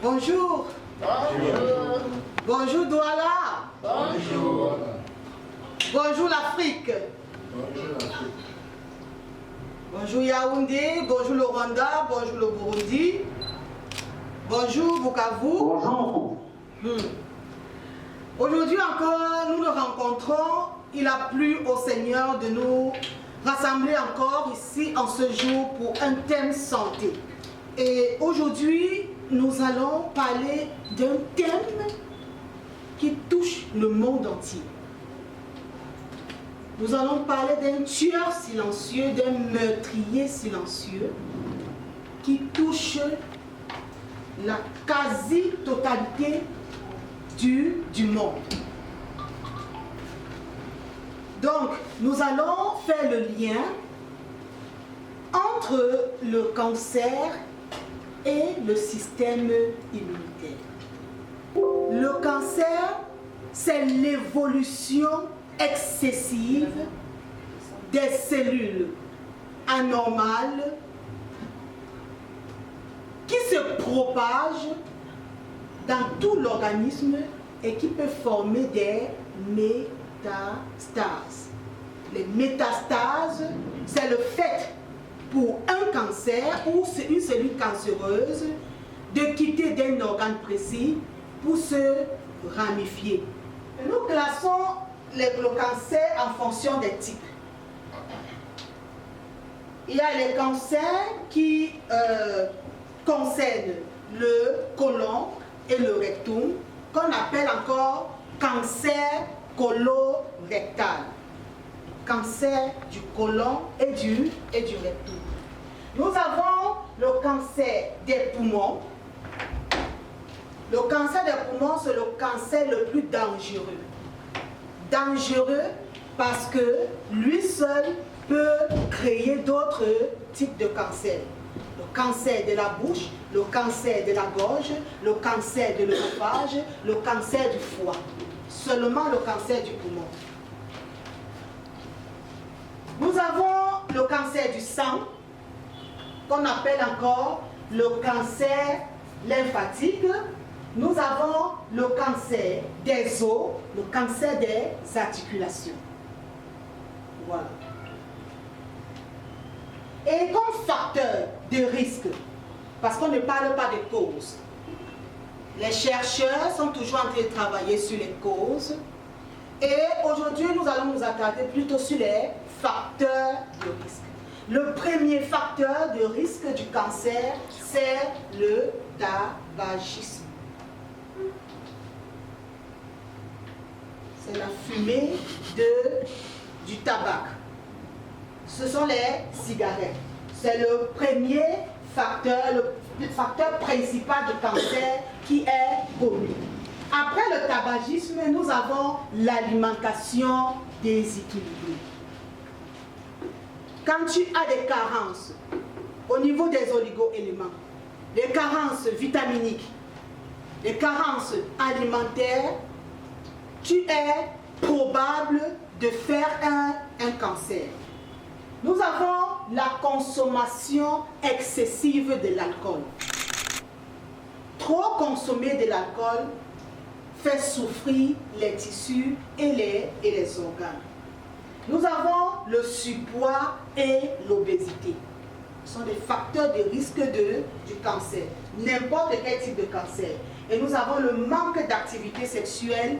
Bonjour. Bonjour. Bonjour Douala. Bonjour. Bonjour l'Afrique. Bonjour l'Afrique. Bonjour Yaoundé. Bonjour le Rwanda. Bonjour le Burundi. Bonjour Bukavu. Bonjour. Aujourd'hui encore, nous nous rencontrons. Il a plu au Seigneur de nous rassembler encore ici en ce jour pour un thème santé. Et aujourd'hui, nous allons parler d'un thème qui touche le monde entier. Nous allons parler d'un tueur silencieux, d'un meurtrier silencieux qui touche la quasi-totalité du monde. Donc, nous allons faire le lien entre le cancer et le système immunitaire. Le cancer, c'est l'évolution excessive des cellules anormales qui se propagent dans tout l'organisme et qui peut former des métastases. Les métastases, c'est le fait pour un cancer ou une cellule cancéreuse de quitter d'un organe précis pour se ramifier. Nous classons le cancer en fonction des types. Il y a les cancers qui concernent le côlon et le rectum, qu'on appelle encore cancer colorectal. Cancer du côlon et du rectum. Nous avons le cancer des poumons. Le cancer des poumons, c'est le cancer le plus dangereux. Dangereux parce que lui seul peut créer d'autres types de cancers. Le cancer de la bouche, le cancer de la gorge, le cancer de l'œsophage, le cancer du foie. Seulement le cancer du poumon. Nous avons le cancer du sang, qu'on appelle encore le cancer lymphatique. Nous avons le cancer des os, le cancer des articulations. Voilà. Et comme facteur de risque, parce qu'on ne parle pas des causes, les chercheurs sont toujours en train de travailler sur les causes. Et aujourd'hui, nous allons nous attarder plutôt sur les facteurs de risque. Le premier facteur de risque du cancer, c'est le tabagisme. C'est la fumée du tabac. Ce sont les cigarettes. C'est le premier facteur, le facteur principal du cancer qui est connu. Après le tabagisme, nous avons l'alimentation déséquilibrée. Quand tu as des carences au niveau des oligo-éléments, des carences vitaminiques, des carences alimentaires, tu es probable de faire un cancer. Nous avons la consommation excessive de l'alcool. Trop consommer de l'alcool fait souffrir les tissus et les organes. Nous avons le surpoids et l'obésité. Ce sont des facteurs de risque du cancer, n'importe quel type de cancer. Et nous avons le manque d'activité sexuelle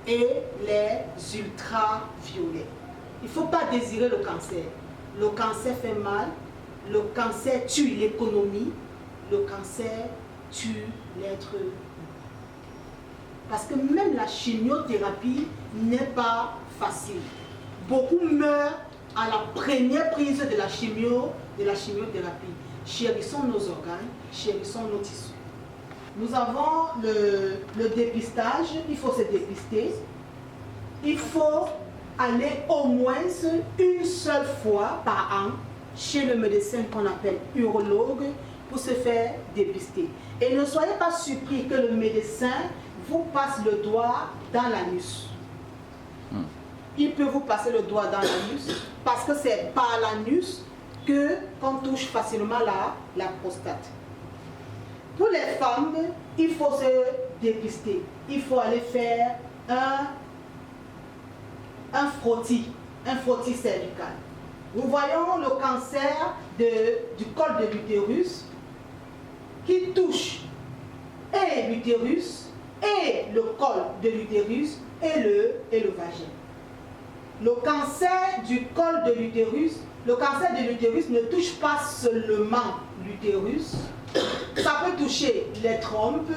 et les ultraviolets. Il ne faut pas désirer le cancer. Le cancer fait mal, le cancer tue l'économie, le cancer tue l'être humain. Parce que même la chimiothérapie n'est pas facile. Beaucoup meurent à la première prise de la chimiothérapie. Chérissons nos organes, chérissons nos tissus. Nous avons le dépistage, il faut se dépister. Il faut aller au moins une seule fois par an chez le médecin qu'on appelle urologue pour se faire dépister. Et ne soyez pas surpris que le médecin vous passe le doigt dans l'anus. Il peut vous passer le doigt dans l'anus parce que c'est par l'anus qu'on touche facilement la prostate. Pour les femmes, il faut se dépister. Il faut aller faire un frottis cervical. Nous voyons le cancer du col de l'utérus qui touche et l'utérus et le col de l'utérus et le vagin. Le cancer du col de l'utérus, ne touche pas seulement l'utérus, ça peut toucher les trompes,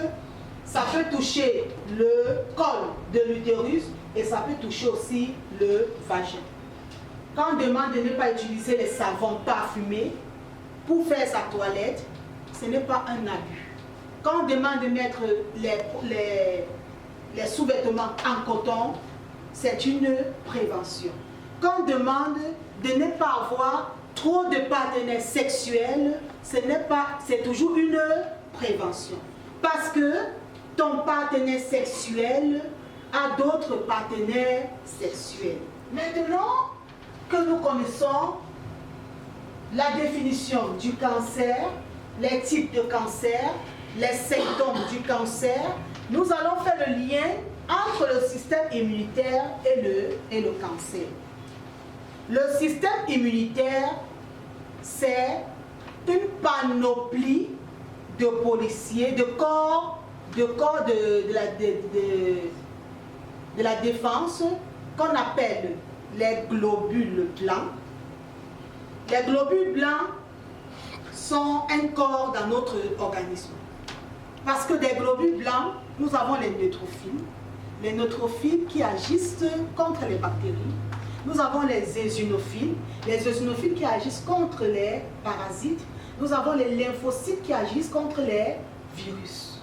ça peut toucher le col de l'utérus et ça peut toucher aussi le vagin. Quand on demande de ne pas utiliser les savons parfumés pour faire sa toilette, ce n'est pas un abus. Quand on demande de mettre les sous-vêtements en coton, c'est une prévention. Quand on demande de ne pas avoir trop de partenaires sexuels, c'est toujours une prévention. Parce que ton partenaire sexuel a d'autres partenaires sexuels. Maintenant que nous connaissons la définition du cancer, les types de cancer, les symptômes du cancer, nous allons faire le lien entre le système immunitaire et le cancer. Le système immunitaire, c'est une panoplie de policiers, de corps de la défense qu'on appelle les globules blancs. Les globules blancs sont un corps dans notre organisme. Parce que des globules blancs, nous avons les neutrophiles. Les neutrophiles qui agissent contre les bactéries. Nous avons les eosinophiles qui agissent contre les parasites. Nous avons les lymphocytes qui agissent contre les virus.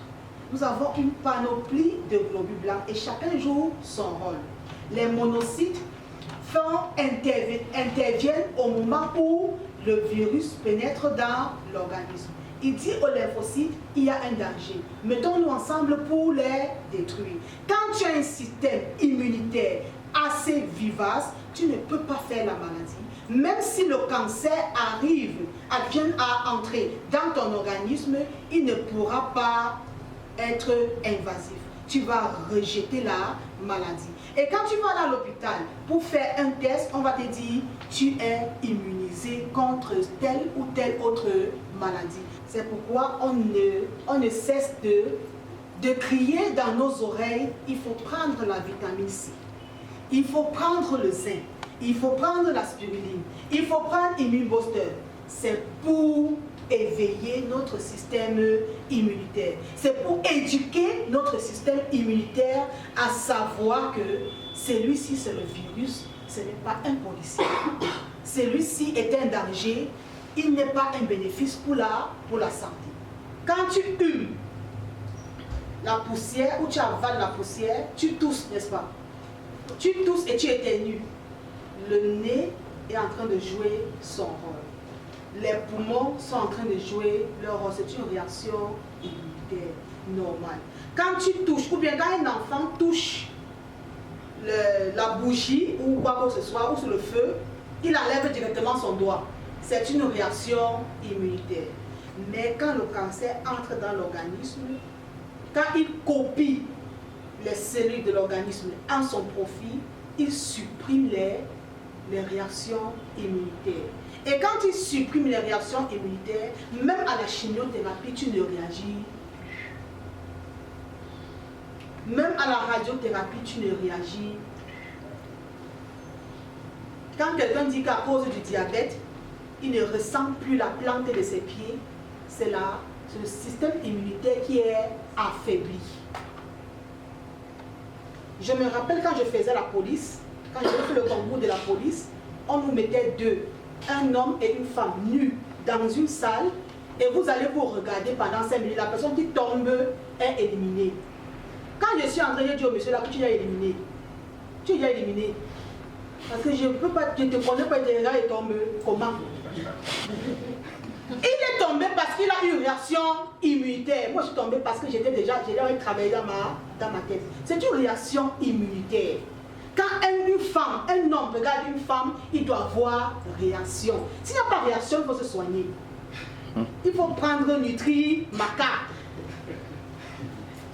Nous avons une panoplie de globules blancs et chacun joue son rôle. Les monocytes interviennent au moment où le virus pénètre dans l'organisme. Il dit aux lymphocytes, il y a un danger. Mettons-nous ensemble pour les détruire. Quand tu as un système immunitaire assez vivace, tu ne peux pas faire la maladie. Même si le cancer vient à entrer dans ton organisme, il ne pourra pas être invasif. Tu vas rejeter la maladie. Et quand tu vas à l'hôpital pour faire un test, on va te dire tu es immunisé contre telle ou telle autre maladie. C'est pourquoi on ne cesse de crier dans nos oreilles, il faut prendre la vitamine C, il faut prendre le zinc, il faut prendre la spiruline, il faut prendre Immune Booster. C'est pour éveiller notre système immunitaire. C'est pour éduquer notre système immunitaire à savoir que celui-ci c'est le virus, ce n'est pas un policier. Celui-ci est un danger, il n'est pas un bénéfice pour la santé. Quand tu humes la poussière ou tu avales la poussière, tu tousses, n'est-ce pas? Tu tousses et tu éternues. Le nez est en train de jouer son rôle. Les poumons sont en train de jouer leur rôle. C'est une réaction immunitaire normale. Quand tu touches, ou bien quand un enfant touche la bougie ou quoi que ce soit, ou sur le feu, il enlève directement son doigt. C'est une réaction immunitaire. Mais quand le cancer entre dans l'organisme, quand il copie les cellules de l'organisme en son profit, il supprime les réactions immunitaires. Et quand il supprime les réactions immunitaires, même à la chimiothérapie, tu ne réagis plus. Même à la radiothérapie, tu ne réagis. Quand quelqu'un dit qu'à cause du diabète, il ne ressent plus la plante de ses pieds, c'est le système immunitaire qui est affaibli. Je me rappelle quand je faisais la police, quand j'ai fait le concours de la police, on nous mettait deux, un homme et une femme nus dans une salle et vous allez vous regarder pendant 5 minutes. La personne qui tombe est éliminée. Quand je suis entrée, j'ai dit au monsieur là que tu es éliminé. Tu es éliminé. Parce que je ne peux pas, je ne te connais pas, déjà il tombe. Comment? Il est tombé parce qu'il a eu une réaction immunitaire. Moi je suis tombée parce que j'ai travaillé dans ma tête. C'est une réaction immunitaire. Quand une femme, un homme regarde une femme, il doit avoir réaction. S'il n'y a pas de réaction, il faut se soigner. Il faut prendre Nutri, Maca.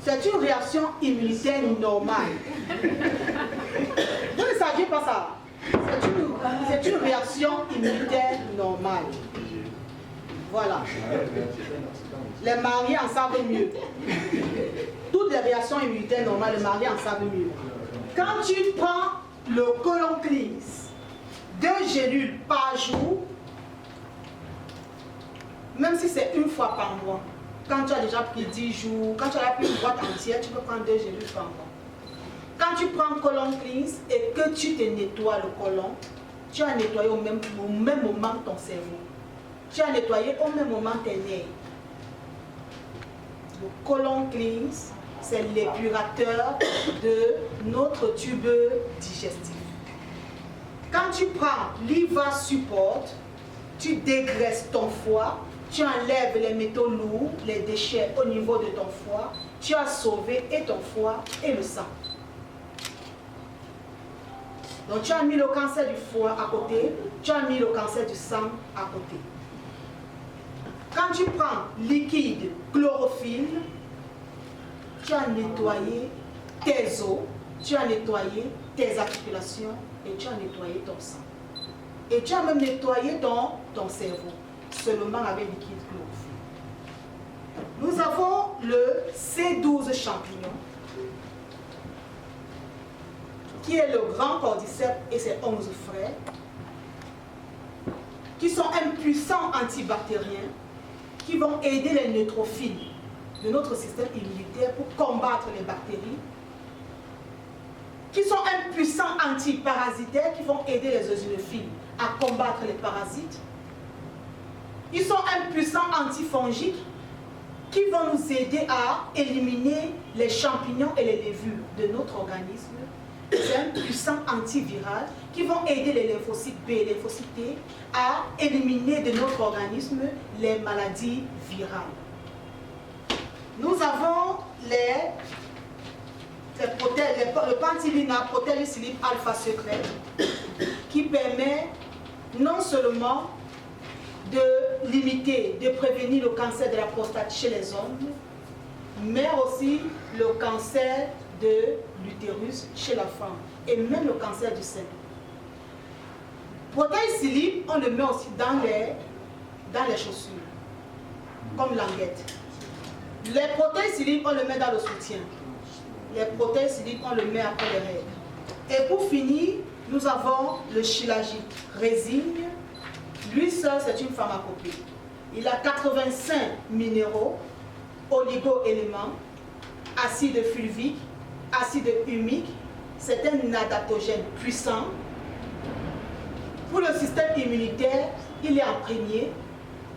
c'est une réaction immunitaire normale. Vous ne saviez pas ça? C'est une réaction immunitaire normale. Voilà. Les mariés en savent mieux. Toutes les réactions immunitaires normales, les mariés en savent mieux. Quand tu prends le Colon-Cleanse, 2 gélules par jour, même si c'est une fois par mois, quand tu as déjà pris 10 jours, quand tu as pris une boîte entière, tu peux prendre 2 gélules par mois. Quand tu prends Colon-Cleanse et que tu te nettoies le côlon, tu as nettoyé au même moment ton cerveau. Tu as nettoyé au même moment tes nerfs. Le Colon-Cleanse, c'est l'épurateur de notre tube digestif. Quand tu prends l'IVA Support, tu dégraisses ton foie, tu enlèves les métaux lourds, les déchets au niveau de ton foie, tu as sauvé et ton foie et le sang. Donc tu as mis le cancer du foie à côté, tu as mis le cancer du sang à côté. Quand tu prends liquide chlorophylle, tu as nettoyé tes os, tu as nettoyé tes articulations et tu as nettoyé ton sang. Et tu as même nettoyé ton cerveau, seulement avec liquide chlorophylle. Nous avons le C12 champignon, qui est le grand cordyceps et ses 11 frères, qui sont un puissant antibactérien, qui vont aider les neutrophiles de notre système immunitaire pour combattre les bactéries, qui sont un puissant antiparasitaire, qui vont aider les eosinophiles à combattre les parasites. Ils sont un puissant antifongique, qui vont nous aider à éliminer les champignons et les lévules de notre organisme. C'est un puissant antiviral qui vont aider les lymphocytes B et les lymphocytes T à éliminer de notre organisme les maladies virales. Nous avons le Pentylina Protelucilib alpha secret qui permet non seulement de limiter, de prévenir le cancer de la prostate chez les hommes, mais aussi le cancer de l'utérus chez la femme et même le cancer du sein. Protelucilib, on le met aussi dans les chaussures, comme languette. Les protelucilib, on le met dans le soutien. Les protelucilib, on le met après les règles. Et pour finir, nous avons le Shilajit résine. Lui seul, c'est une pharmacopée. Il a 85 minéraux, oligo-éléments, acide fulvique, acide humique. C'est un adaptogène puissant. Pour le système immunitaire, il est en premier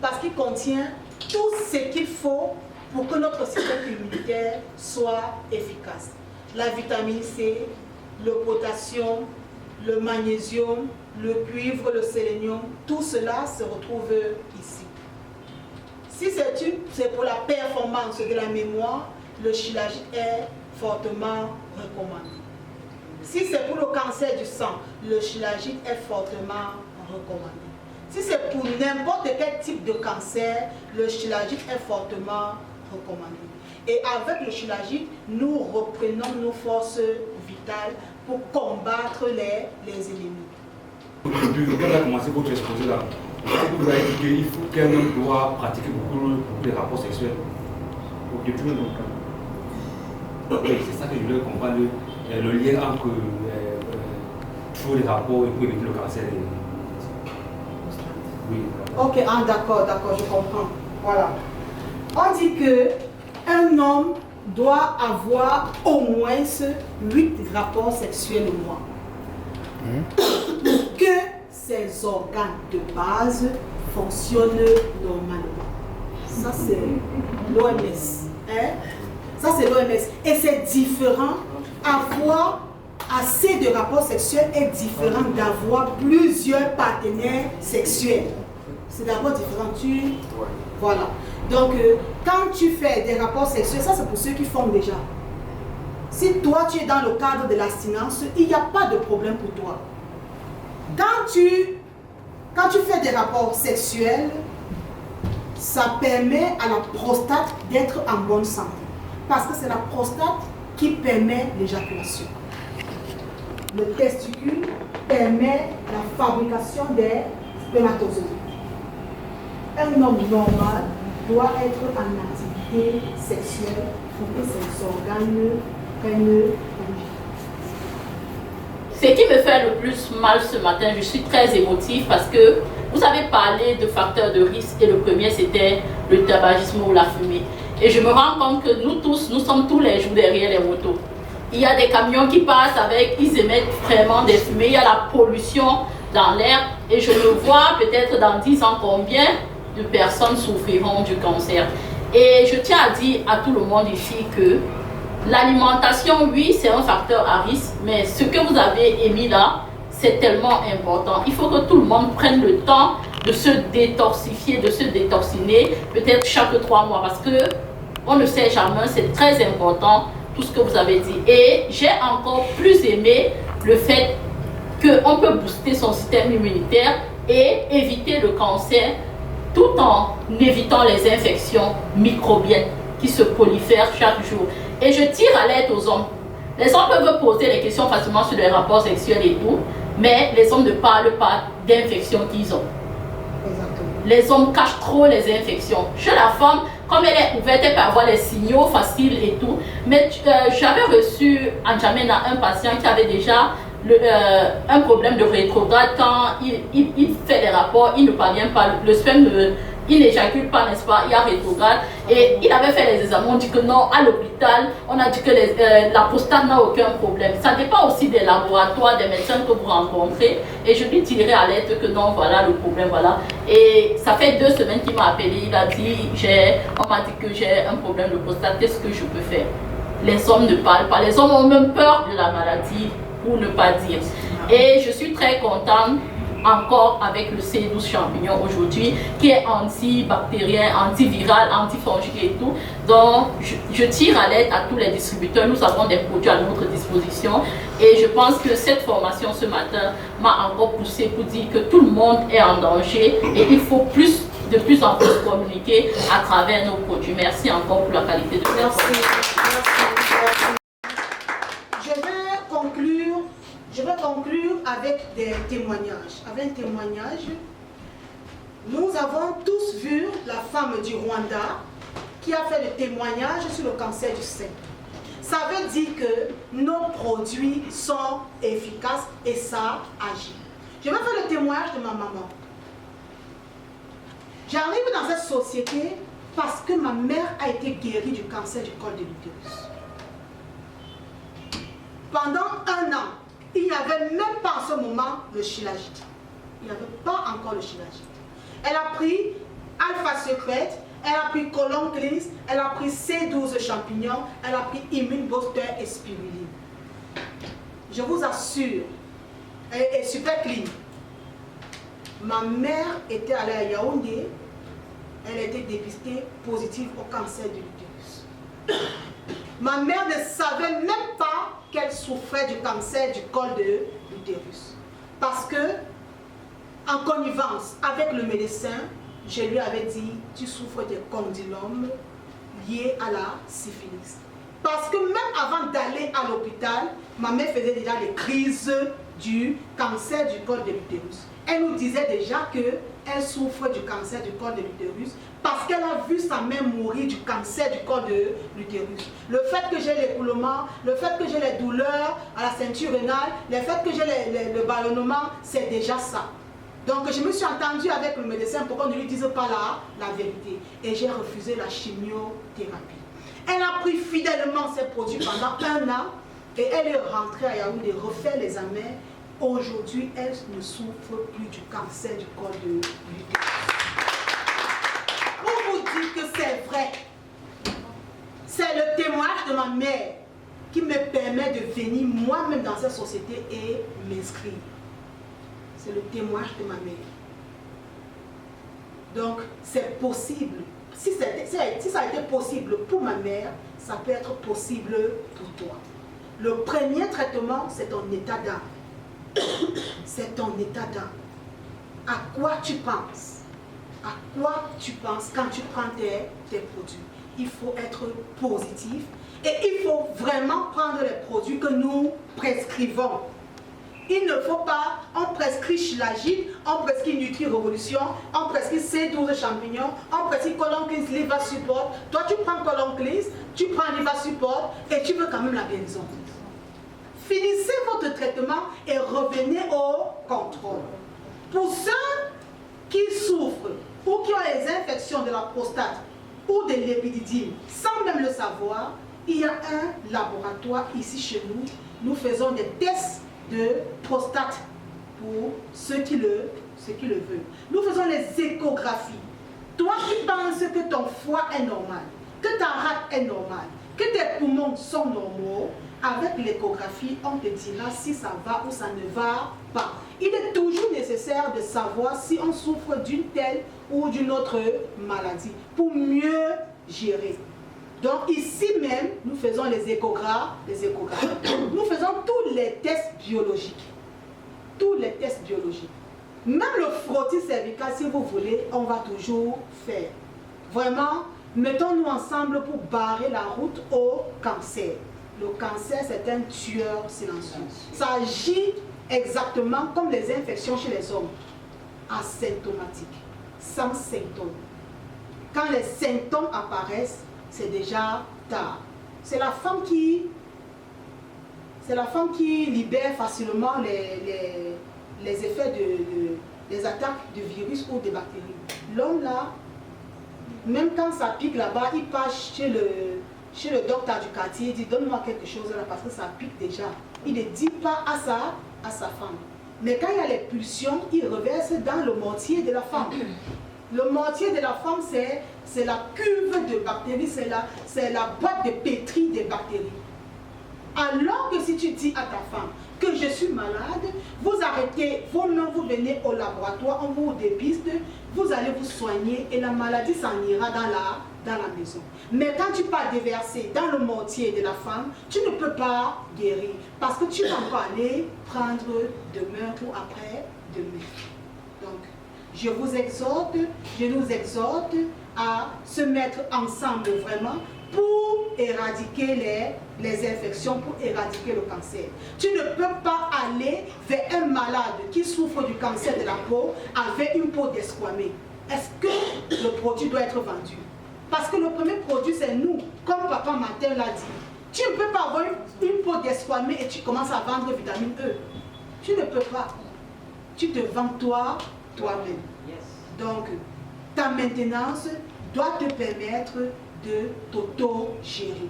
parce qu'il contient tout ce qu'il faut pour que notre système immunitaire soit efficace. La vitamine C, le potassium, le magnésium, le cuivre, le sélénium, tout cela se retrouve ici. Si c'est pour la performance de la mémoire, le Shilajit est fortement recommandé. Si c'est pour le cancer du sang, le Shilajit est fortement recommandé. Si c'est pour n'importe quel type de cancer, le Shilajit est fortement recommandé. Et avec le Shilajit, nous reprenons nos forces vitales pour combattre les ennemis. Au début, quand on a commencé votre exposé là, vous avez dit qu'il faut qu'un homme doit pratiquer beaucoup les rapports sexuels. Depuis longtemps. Oui, c'est ça que je voulais comprendre, le lien entre tous les rapports et pour éviter le cancer. Oui. Ok, d'accord, je comprends. Voilà. On dit que un homme doit avoir au moins 8 rapports sexuels au mois. Pour que ses organes de base fonctionnent normalement. Ça, c'est l'OMS. Hein? Ça, c'est l'OMS. Et c'est différent. Avoir assez de rapports sexuels est différent d'avoir plusieurs partenaires sexuels. C'est d'abord différent. Voilà. Donc, quand tu fais des rapports sexuels, ça c'est pour ceux qui font déjà. Si toi tu es dans le cadre de l'abstinence, il n'y a pas de problème pour toi. Quand tu fais des rapports sexuels, ça permet à la prostate d'être en bonne santé. parce que c'est la prostate qui permet l'éjaculation. Le testicule permet la fabrication des spermatozoïdes. Un homme normal doit être en activité sexuelle pour que ses organes prennent vie. Ce qui me fait le plus mal ce matin, je suis très émotive parce que vous avez parlé de facteurs de risque et le premier c'était le tabagisme ou la fumée. Et je me rends compte que nous tous, nous sommes tous les jours derrière les motos. Il y a des camions qui passent avec, ils émettent vraiment des fumées, il y a la pollution dans l'air et je me vois peut-être dans 10 ans combien de personnes souffriront du cancer. Et je tiens à dire à tout le monde ici que l'alimentation, oui, c'est un facteur à risque, mais ce que vous avez émis là, c'est tellement important. Il faut que tout le monde prenne le temps de se détoxifier, de se détoxiner, peut-être chaque 3 mois, parce que on ne sait jamais, c'est très important tout ce que vous avez dit. Et j'ai encore plus aimé le fait qu'on peut booster son système immunitaire et éviter le cancer tout en évitant les infections microbiennes qui se prolifèrent chaque jour. Et je tire à l'aide aux hommes. Les hommes peuvent poser des questions facilement sur les rapports sexuels et tout, mais les hommes ne parlent pas d'infections qu'ils ont. Exactement. Les hommes cachent trop les infections. Chez la femme, comme elle est ouverte, elle peut avoir les signaux faciles et tout. Mais j'avais reçu en N'Djamena un patient qui avait déjà un problème de rétrograde. Quand il fait les rapports, il ne parvient pas, le sperme il n'éjacule pas, n'est-ce pas, il y a rétrograde. Et il avait fait les examens, on dit que non, à l'hôpital, on a dit que la prostate n'a aucun problème. Ça dépend aussi des laboratoires, des médecins que vous rencontrez. Et je lui dirai à l'aide que non, voilà le problème, voilà. Et ça fait 2 semaines qu'il m'a appelé, il a dit, on m'a dit que j'ai un problème de prostate, qu'est-ce que je peux faire? Les hommes ne parlent pas, les hommes ont même peur de la maladie pour ne pas dire. Et je suis très contente encore avec le C12 champignon aujourd'hui, qui est antibactérien, antiviral, antifongique et tout. Donc, je tire à l'aide à tous les distributeurs. Nous avons des produits à notre disposition. Et je pense que cette formation ce matin m'a encore poussé pour dire que tout le monde est en danger et il faut de plus en plus communiquer à travers nos produits. Merci encore pour la qualité de cette formation. Je vais conclure avec des témoignages. Avec un témoignage, nous avons tous vu la femme du Rwanda qui a fait le témoignage sur le cancer du sein. Ça veut dire que nos produits sont efficaces et ça agit. Je vais faire le témoignage de ma maman. J'arrive dans cette société parce que ma mère a été guérie du cancer du col de l'utérus. Pendant 1 an, il n'y avait même pas en ce moment le Shilajit. Il n'y avait pas encore le Shilajit. Elle a pris Alpha Secret, elle a pris Colon Cleanse, elle a pris C12 champignons, elle a pris Immune Booster et Spiruline. Je vous assure, elle est super clean. Ma mère était allée à Yaoundé, elle a été dépistée positive au cancer de l'utérus. Ma mère ne savait même pas qu'elle souffrait du cancer du col de l'utérus. Parce que, en connivence avec le médecin, je lui avais dit, tu souffres des condylomes liés à la syphilis. Parce que même avant d'aller à l'hôpital, ma mère faisait déjà des crises du cancer du col de l'utérus. Elle nous disait déjà qu'elle souffre du cancer du col de l'utérus parce qu'elle a vu sa mère mourir du cancer du col de l'utérus. Le fait que j'ai l'écoulement, le fait que j'ai les douleurs à la ceinture rénale, le fait que j'ai le ballonnement, c'est déjà ça. Donc je me suis entendue avec le médecin pour qu'on ne lui dise pas la vérité. Et j'ai refusé la chimiothérapie. Elle a pris fidèlement ses produits pendant 1 an et elle est rentrée à Yaoundé, refait les examens. Aujourd'hui, elle ne souffre plus du cancer du col de l'utérus. Pour vous dire que c'est vrai, c'est le témoignage de ma mère qui me permet de venir moi-même dans cette société et m'inscrire. C'est le témoignage de ma mère. Donc, c'est possible. Si ça a été possible pour ma mère, ça peut être possible pour toi. Le premier traitement, c'est ton état d'âme. C'est ton état d'âme. À quoi tu penses? À quoi tu penses quand tu prends tes produits? il faut être positif et il faut vraiment prendre les produits que nous prescrivons. Il ne faut pas, on prescrit Shilajit, on prescrit Nutri-Révolution, on prescrit C12 champignons, on prescrit Colon Cleanse, Liver Support. Toi, tu prends Colon Cleanse, tu prends Liver Support et tu veux quand même la guérison. Finissez votre traitement et revenez au contrôle. Pour ceux qui souffrent ou qui ont les infections de la prostate ou de l'épididyme, sans même le savoir, il y a un laboratoire ici chez nous. Nous faisons des tests de prostate pour ceux qui le veulent. Nous faisons les échographies. Toi qui penses que ton foie est normal, que ta rate est normale, que tes poumons sont normaux, avec l'échographie, on te dira si ça va ou ça ne va pas. Il est toujours nécessaire de savoir si on souffre d'une telle ou d'une autre maladie pour mieux gérer. Donc ici même, nous faisons les échographies. Nous faisons tous les tests biologiques. Tous les tests biologiques. Même le frottis cervical, si vous voulez, on va toujours faire. Vraiment, mettons-nous ensemble pour barrer la route au cancer. Le cancer, c'est un tueur silencieux. Ça agit exactement comme les infections chez les hommes. Asymptomatiques, sans symptômes. Quand les symptômes apparaissent, c'est déjà tard. C'est la femme qui libère facilement les effets des attaques de virus ou de bactéries. L'homme là, même quand ça pique là-bas, il passe chez le docteur du quartier, il dit donne-moi quelque chose là parce que ça pique déjà. Il ne dit pas à sa femme. Mais quand il y a les pulsions, il reverse dans le mortier de la femme. Le mortier de la femme, c'est la cuve de bactéries, c'est la boîte de pétri des bactéries. Alors que si tu dis à ta femme que je suis malade, vous arrêtez, vous venez au laboratoire, on vous dépiste, vous allez vous soigner et la maladie s'en ira dans la maison. Mais quand tu pars déverser dans le mortier de la femme, tu ne peux pas guérir parce que tu vas pas aller prendre demain ou après-demain. Donc, je nous exhorte à se mettre ensemble vraiment pour éradiquer les infections, pour éradiquer le cancer. Tu ne peux pas aller vers un malade qui souffre du cancer de la peau avec une peau desquamée. Est-ce que le produit doit être vendu? Parce que le premier produit, c'est nous, comme Papa Martin l'a dit. Tu ne peux pas avoir une peau desquamée et tu commences à vendre vitamine E. Tu ne peux pas. Tu te vends toi-même. Donc, ta maintenance doit te permettre de t'auto-gérer,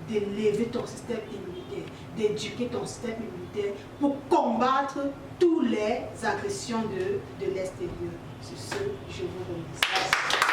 d'élever ton système immunitaire, d'éduquer ton système immunitaire pour combattre toutes les agressions de l'extérieur. Sur ce, je vous remercie.